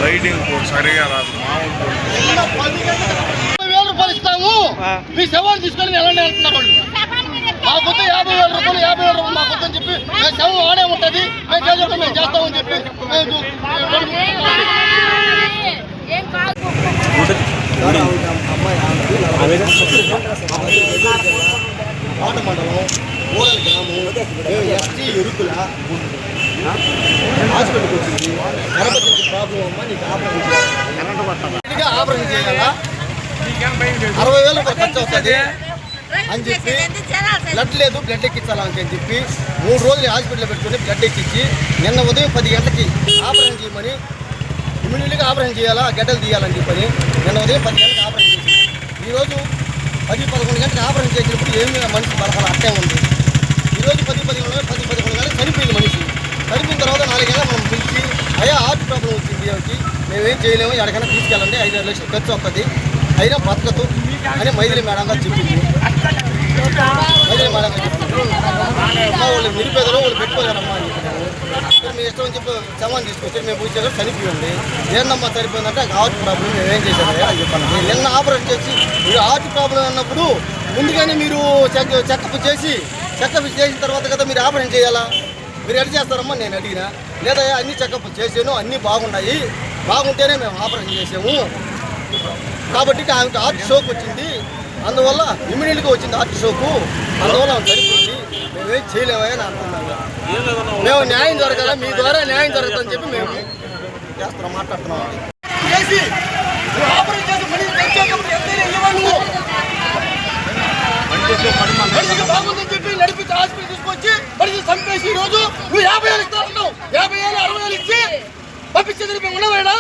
Lighting సరిగా రాదు. రూపాయలు ఇస్తాము, మీ శవాన్ని తీసుకొని ఎలాంటి అంటున్నారు వాళ్ళు. మా కొత్త 50,000 రూపాయలు 50,000 రూపాయలు మా కొత్త అని చెప్పి మేము శవం ఆడే ఉంటుంది, మేము చేసేటప్పుడు మేము చేస్తామని చెప్పి కోట మండలం ఊరల్ గ్రామం ఎస్టీ ఎరుకుల హాస్పిటల్కి వచ్చింది. గణపతి ప్రాబ్లం అమ్మా, నీకు ఆపరేషన్ చేయాలా, 60,000 రూపాయలు ఖర్చు అవుతుంది అని చెప్పి, బ్లడ్ లేదు బ్లడ్ ఎక్కించాలని చెప్పి 3 రోజులు హాస్పిటల్లో పెట్టుకుని బ్లడ్ ఎక్కించి నిన్న ఉదయం 10 గంటలకి ఆపరేషన్ చేయమని, ఇమ్మీడియట్గా ఆపరేషన్ చేయాలా, గడ్డలు తీయాలని చెప్పని నిన్న ఉదయం 10 గంటలకు ఆపరేషన్ చేసి ఈరోజు 10-11 గంటలకు ఆపరేషన్ చేసినప్పుడు ఏమి మనిషి బలహాలు అట్టే ఉంది. ఈరోజు 10-11 గంటలకు చనిపోయింది మనిషి. చనిపోయిన తర్వాత 4 గంటలు మనం పిలిచి అయ్యా హార్ట్ ప్రాబ్లం వచ్చింది ఏమిటి, మేమేం చేయలేము, ఎక్కడికైనా తీసుకెళ్ళండి, 5-6 లక్షలు ఖర్చు వస్తుంది, అయినా బతకదు అని మైథిలి మేడం గారు చెప్పింది. మైథిలి మేడం గారు చెప్పింది వాళ్ళు నిరుపేదలో వాళ్ళు పెట్టుకోలేరమ్మా అని చెప్పారు. మీ ఇష్టం అని చెప్పి శవాన్ని తీసుకొచ్చి మేము పూజ చేసి చనిపోయింది. ఏందమ్మా చనిపోయిందంటే హార్ట్ ప్రాబ్లం మేమేం చేశారు అని చెప్పాను. నిన్న ఆపరేషన్ చేసి మీరు హార్ట్ ప్రాబ్లం అన్నప్పుడు ముందుగానే మీరు చెకప్ చేసిన తర్వాత కదా మీరు ఆపరేషన్ చేయాలా, మీరు ఎడ చేస్తారమ్మా నేను అడిగినా. లేదా అన్ని చెకప్ చేసాను, అన్నీ బాగుంటేనే మేము ఆపరేషన్ చేసాము, కాబట్టి ఆమెకు హార్ట్ షోక్ వచ్చింది, అందువల్ల ఇమ్మీడియట్గా వచ్చింది హార్ట్ షోకు, అందువల్ల ఆమె చనిపోయింది, మేమేం చేయలేమని అనుకున్నాము. మేము న్యాయం జరగాల, మీ ద్వారా న్యాయం జరుగుతుందని చెప్పి మేము చేస్తున్నాం, మాట్లాడుతున్నాం. బాగుందని చెప్పి నడిపించి హాస్పిటల్ తీసుకొచ్చి మనిషి చంపేసి ఈరోజు నువ్వు 50,000 ఇస్తావు, 50,000 60,000 ఇచ్చి పంపించేది మేము ఉన్నవేనా?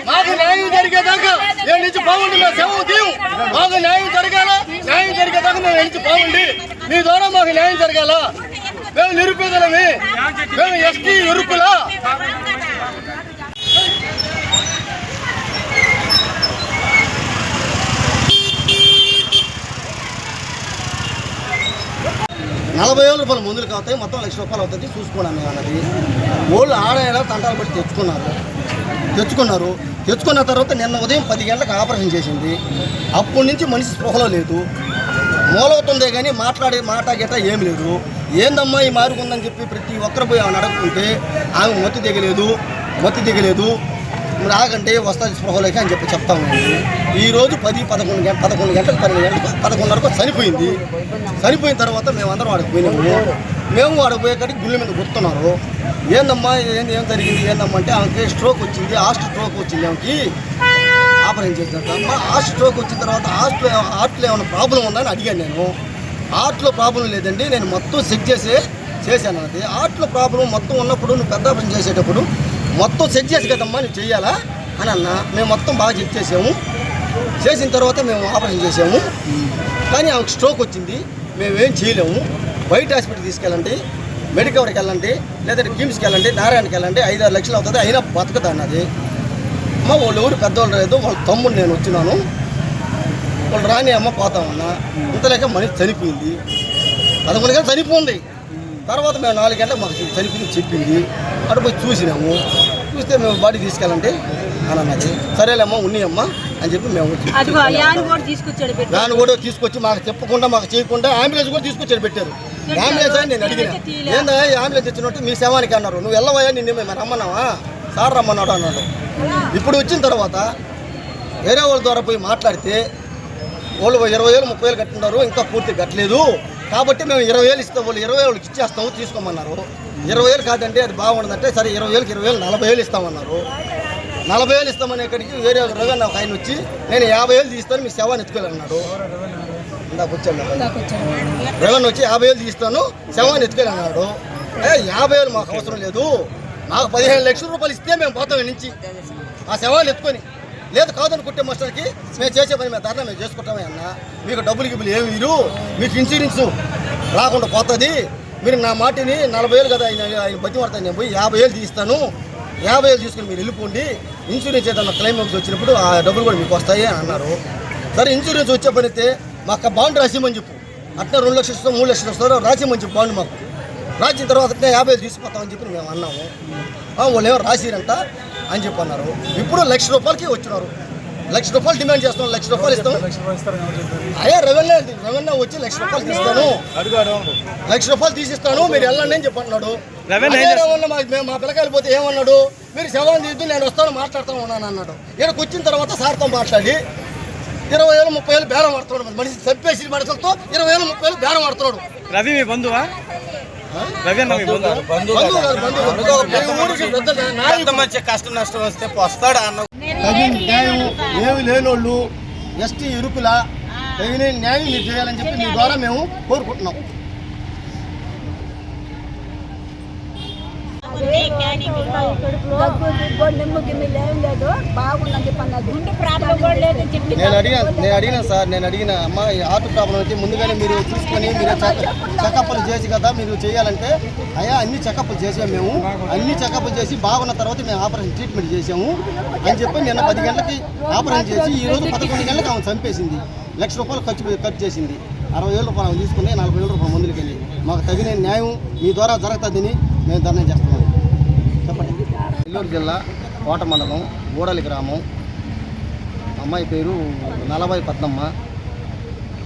మాకు న్యాయం జరిగేదాకా నేను నుంచి బాగుండి మేము శవం తీయం, మాకు న్యాయం జరిగేదాకా మేము నుంచి బాగుండి మీ ద్వారా మాకు న్యాయం జరగాల. మేము నిరుపేదలమే, మేము ఎస్టీ ఎరుకుల. 40,000 రూపాయలు మందులు కావుతాయి, మొత్తం 1,00,000 రూపాయలు అవుతుంది చూసుకోండి అన్నది. వాళ్ళు ఆడేలా తంటాలు పట్టి తెచ్చుకున్న తర్వాత నిన్న ఉదయం 10 గంటలకు ఆపరేషన్ చేసింది. అప్పటి నుంచి మనిషి స్పృహలో లేదు, మూలవుతుందే కానీ మాట్లాడే మాట గిట్ట ఏం లేదు. ఏందమ్మా ఈ మారుకుందని చెప్పి ప్రతి ఒక్కరు పోయి ఆమెను అడగకుంటే ఆమె మత్తి దిగలేదు మరి ఆగంటే వస్తుంది స్పృహలోకి అని చెప్పి చెప్తాము. ఈరోజు 11 గంటలకు చనిపోయింది. చనిపోయిన తర్వాత మేమందరం వాడికి పోయినాము. మేము వాడికి పోయేకాడికి గుళ్ళ మీద గుర్తున్నారు. ఏందమ్మా ఏం జరిగింది ఏందమ్మా అంటే ఆమెకి స్ట్రోక్ వచ్చింది, స్ట్రోక్ వచ్చింది, ఆమెకి ఆపరేషన్ చేసినట్టు. అమ్మ స్ట్రోక్ వచ్చిన తర్వాత హార్ట్లో ఏమైనా ప్రాబ్లం ఉందని అడిగాను నేను. హార్ట్లో ప్రాబ్లం లేదండి, నేను మొత్తం చెక్ చేశాను అన్నది. హార్ట్లో ప్రాబ్లం మొత్తం ఉన్నప్పుడు నువ్వు పెద్ద ఆపరేషన్ చేసేటప్పుడు మొత్తం చెక్ చేసి కదమ్మా నువ్వు చెయ్యాలా అని అన్న. మేము మొత్తం బాగా చెక్ చేసిన తర్వాత మేము ఆపరేషన్ చేసాము. కానీ ఆమెకు స్ట్రోక్ వచ్చింది, మేమేం చేయలేము. బయట హాస్పిటల్ తీసుకెళ్ళండి, మెడికవర్కి వెళ్ళండి, లేదంటే కిమ్స్కి వెళ్ళండి, నారాయణకి వెళ్ళండి, 5-6 లక్షలు అవుతుంది, అయినా బతకదు అన్నది. అమ్మ వాళ్ళు ఎవరు పెద్దవాళ్ళు లేదు, వాళ్ళ తమ్ముడు నేను వచ్చినాను, వాళ్ళు రాని అమ్మ పోతామన్నా. ఇంతలేక మనిషి చనిపోయింది, 11 గంటలు చనిపోయింది. తర్వాత మేము 4 గంటలకు మాకు చనిపోయింది చెప్పింది. అటు పోయి చూసినాము, చూస్తే మేము బాడీ తీసుకెళ్ళండి అని అన్నది. సరేలేమ్మా ఉన్నాయమ్మా అని చెప్పి మేము వ్యాన్ కూడా తీసుకొచ్చి మాకు చెప్పకుండా మాకు చేయకుండా అంబులెన్స్ కూడా తీసుకొచ్చి పెట్టారు. అంబులెన్స్ అని నేను అడిగిన, ఏందా అంబులెన్స్ ఇచ్చినట్టు మీ శవానికి అన్నారు. నువ్వు వెళ్ళవయ్యా, నిన్ను మేము రమ్మన్నావా, సార్ రమ్మన్నాడు అన్నాడు. ఇప్పుడు వచ్చిన తర్వాత వేరే వాళ్ళ ద్వారా పోయి మాట్లాడితే వాళ్ళు 20,000 30,000 కట్టున్నారు, ఇంకా పూర్తి కట్టలేదు, కాబట్టి మేము 20,000 ఇస్తాం, వాళ్ళు 20,000 ఇచ్చేస్తాము తీసుకోమన్నారు. 20,000 కాదంటే అది బాగుండదంటే సరే 20,000కి 20,000 40,000 ఇస్తామన్నారు. 40,000 ఇస్తామని ఇక్కడికి వేరే రవన్ ఒక ఆయన వచ్చి నేను 50,000 తీస్తాను మీ శవాన్ని ఎత్తుకెళ్ళన్నాడు. ఇందాక వచ్చాను రవన్ వచ్చి 50,000 తీస్తాను శవాన్ని ఎత్తుకెళ్ళన్నాడు. 50,000 మాకు అవసరం లేదు, మాకు 15 లక్షల రూపాయలు ఇస్తే మేము పోతాం నుంచి ఆ శవాన్ని ఎత్తుకొని. లేదు కాదనుకుంటే మాస్టర్కి మేము చేసే పని మేము ధర్నా మేము చేసుకుంటామే అన్న. మీకు డబ్బులు గిబ్బులు ఏమి మీరు, మీకు ఇన్సూరెన్స్ రాకుండా పోతుంది, మీరు నా మాటిని 40,000 కదా ఆయన బతి పడతాను, నేను పోయి 50,000 తీస్తాను, 50,000 తీసుకుని మీరు వెళ్ళిపోండి, ఇన్సూరెన్స్ ఏదన్నా క్లైమాక్స్ వచ్చినప్పుడు ఆ డబ్బులు కూడా మీకు వస్తాయి అని అన్నారు. సరే ఇన్సూరెన్స్ వచ్చే పని అయితే మాకు బాండ్ రాసిమని చెప్పు, అట్లా 2 లక్షలు ఇస్తాం 3 లక్షలు ఇస్తారో రాసిమని చెప్పు బాండ్ మాకు. రాసిన తర్వాత 50,000 తీసుకుపోతామని చెప్పి మేము అన్నాము. వాళ్ళు ఏమో రాసిరంట అని చెప్పి అన్నారు. ఇప్పుడు ₹1,00,000కి వచ్చినారు. ₹1,00,000 డిమాండ్ చేస్తున్నాం. ₹1,00,000 ఇస్తాం. అయ్యా రెవెన్యూ వచ్చి ₹1,00,000 తీస్తాను, ₹1,00,000 తీసిస్తాను, మీరు వెళ్ళండి అని చెప్పన్నాడు. మేము మా పిల్లకాయలు పోతే ఏమన్నాడు, మీరు శవాన్ని తీద్దు నేను వస్తాను మాట్లాడుతూ ఉన్నాను అన్నాడు. ఇక్కడికి వచ్చిన తర్వాత సార్తో మాట్లాడి 20,000 30,000 బేరం ఆడుతున్నాడు. మనిషి చంపేసి మనుషులతో 20,000 30,000 బేరం ఆడుతున్నాడు. రవి మీ బంధువా? రవి అన్న మీ మంచి కష్టం నష్టం వస్తే వస్తాడు అన్న. తగిన న్యాయం ఏమి లేనోళ్ళు ఎస్టీ ఇరుకుల తగిన న్యాయం మీరు చేయాలని చెప్పి మీ ద్వారా మేము కోరుకుంటున్నాం. నేను అడిగినా సార్, నేను అడిగిన అమ్మ ఈ హార్ట్ ప్రాబ్లం అయితే ముందుగానే మీరు చూసుకొని మీరు చెకప్లు చేసి కదా మీరు చేయాలంటే, అయ్యా అన్ని చెకప్లు చేసాము మేము, అన్ని చెకప్లు చేసి బాగున్న తర్వాత మేము ఆపరేషన్ ట్రీట్మెంట్ చేసాము అని చెప్పి నిన్న 10 గంటలకి ఆపరేషన్ చేసి ఈరోజు 11 గంటలకు ఆమె చంపేసింది. ₹1,00,000 ఖర్చు చేసింది. ₹60,000 తీసుకుని ₹40,000 మందులకి వెళ్ళి మాకు తగిన న్యాయం మీ ద్వారా జరుగుతుందని మేము ధర్నా చేస్తున్నాం. చెప్పండి. నెల్లూరు జిల్లా కోట మండలం గూడలి గ్రామం. అమ్మాయి పేరు నలభై పద్మమ్మ.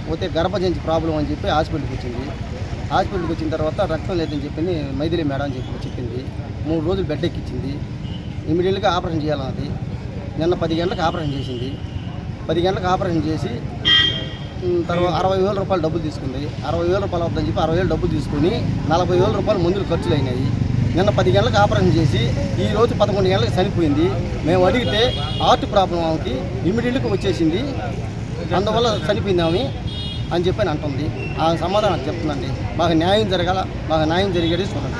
పోతే గర్భజంచి ప్రాబ్లం అని చెప్పి హాస్పిటల్కి వచ్చింది. హాస్పిటల్కి వచ్చిన తర్వాత రక్తం లేదని చెప్పి మైథిలి మేడం అని చెప్పి చెప్పింది. 3 రోజులు బెడ్ ఎక్కించింది. ఇమీడియట్గా ఆపరేషన్ చేయాలన్నది. నిన్న 10 గంటలకు ఆపరేషన్ చేసింది. 10 గంటలకు ఆపరేషన్ చేసి తర్వాత ₹60,000 డబ్బులు తీసుకుంది. ₹60,000 అవుతుందని చెప్పి 60,000 డబ్బులు తీసుకుని ₹40,000 మందులు ఖర్చులు అయినాయి. నిన్న 10 గంటలకు ఆపరేషన్ చేసి ఈరోజు 11 గంటలకు చనిపోయింది. మేము అడిగితే హార్ట్ ప్రాబ్లం ఆమెకి ఇమీడియట్గా వచ్చేసింది, అందువల్ల చనిపోయింది ఆమె అని చెప్పి అంటుంది. ఆ సమాధానం చెప్తుందండి. మాకు న్యాయం జరగాల, మాకు న్యాయం జరిగేది చూడండి.